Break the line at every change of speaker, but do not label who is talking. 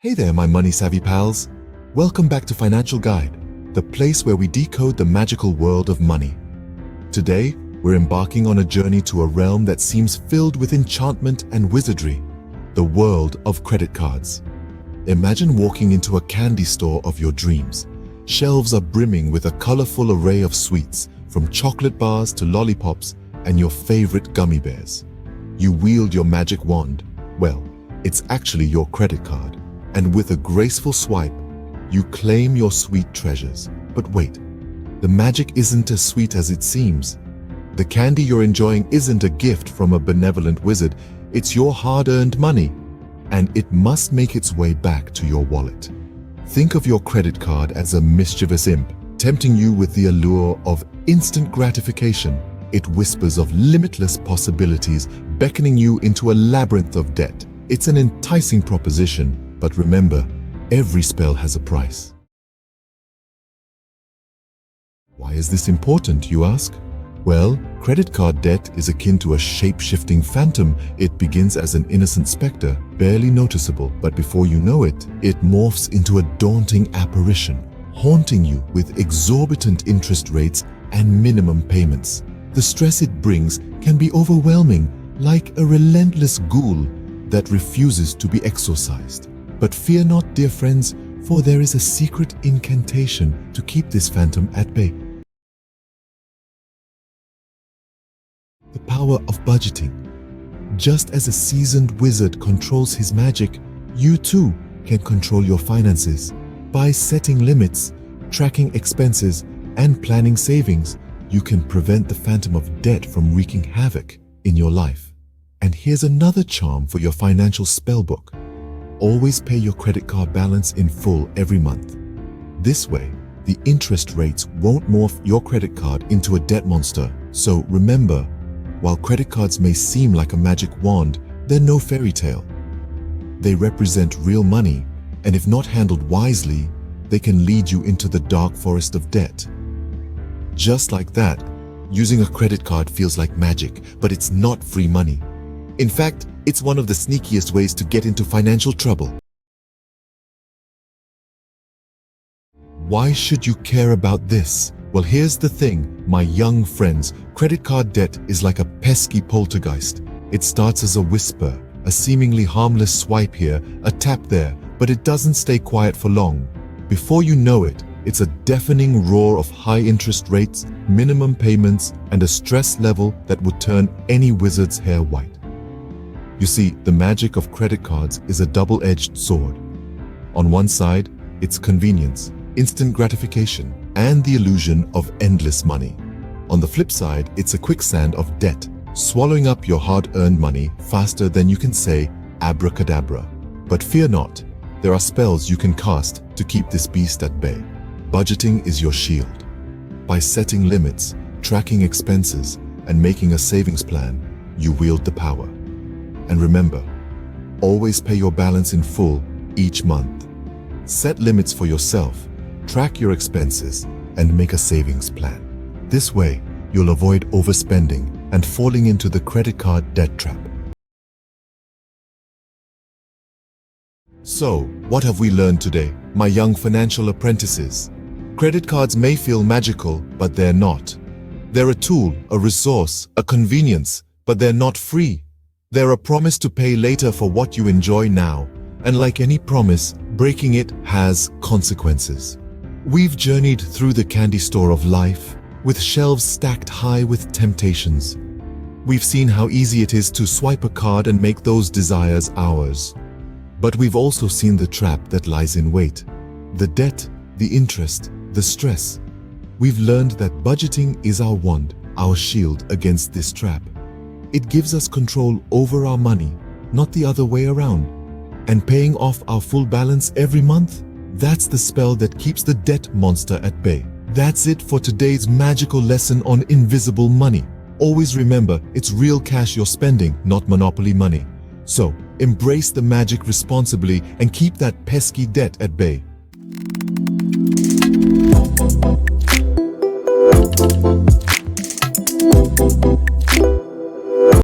Hey there, my money-savvy pals. Welcome back to Financial Guide, the place where we decode the magical world of money. Today, we're embarking on a journey to a realm that seems filled with enchantment and wizardry, the world of credit cards. Imagine walking into a candy store of your dreams. Shelves are brimming with a colorful array of sweets, from chocolate bars to lollipops and your favorite gummy bears. You wield your magic wand. Well, it's actually your credit card. And with a graceful swipe, you claim your sweet treasures. But wait, the magic isn't as sweet as it seems. The candy you're enjoying isn't a gift from a benevolent wizard, it's your hard-earned money, and it must make its way back to your wallet. Think of your credit card as a mischievous imp, tempting you with the allure of instant gratification. It whispers of limitless possibilities, beckoning you into a labyrinth of debt. It's an enticing proposition, but remember, every spell has a price. Why is this important, you ask? Well, credit card debt is akin to a shape-shifting phantom. It begins as an innocent specter, barely noticeable, but before you know it, it morphs into a daunting apparition, haunting you with exorbitant interest rates and minimum payments. The stress it brings can be overwhelming, like a relentless ghoul that refuses to be exorcised. But fear not, dear friends, for there is a secret incantation to keep this phantom at bay. The power of budgeting. Just as a seasoned wizard controls his magic, you too can control your finances. By setting limits, tracking expenses, and planning savings, you can prevent the phantom of debt from wreaking havoc in your life. And here's another charm for your financial spellbook. Always pay your credit card balance in full every month. This way, the interest rates won't morph your credit card into a debt monster. So remember, while credit cards may seem like a magic wand, they're no fairy tale. They represent real money, and if not handled wisely, they can lead you into the dark forest of debt. Just like that, using a credit card feels like magic, but it's not free money. In fact, it's one of the sneakiest ways to get into financial trouble. Why should you care about this? Well, here's the thing, my young friends. Credit card debt is like a pesky poltergeist. It starts as a whisper, a seemingly harmless swipe here, a tap there, but it doesn't stay quiet for long. Before you know it, it's a deafening roar of high interest rates, minimum payments, and a stress level that would turn any wizard's hair white. You see, the magic of credit cards is a double-edged sword. On one side, it's convenience, instant gratification, and the illusion of endless money. On the flip side, it's a quicksand of debt, swallowing up your hard-earned money faster than you can say abracadabra. But fear not, there are spells you can cast to keep this beast at bay. Budgeting is your shield. By setting limits, tracking expenses, and making a savings plan, you wield the power. And remember, always pay your balance in full each month. Set limits for yourself, track your expenses, and make a savings plan. This way, you'll avoid overspending and falling into the credit card debt trap. So, what have we learned today, my young financial apprentices? Credit cards may feel magical, but they're not. They're a tool, a resource, a convenience, but they're not free. They're a promise to pay later for what you enjoy now, and like any promise, breaking it has consequences. We've journeyed through the candy store of life, with shelves stacked high with temptations. We've seen how easy it is to swipe a card and make those desires ours. But we've also seen the trap that lies in wait. The debt, the interest, the stress. We've learned that budgeting is our wand, our shield against this trap. It gives us control over our money, not the other way around. And paying off our full balance every month? That's the spell that keeps the debt monster at bay. That's it for today's magical lesson on invisible money. Always remember, it's real cash you're spending, not monopoly money. So, embrace the magic responsibly and keep that pesky debt at bay.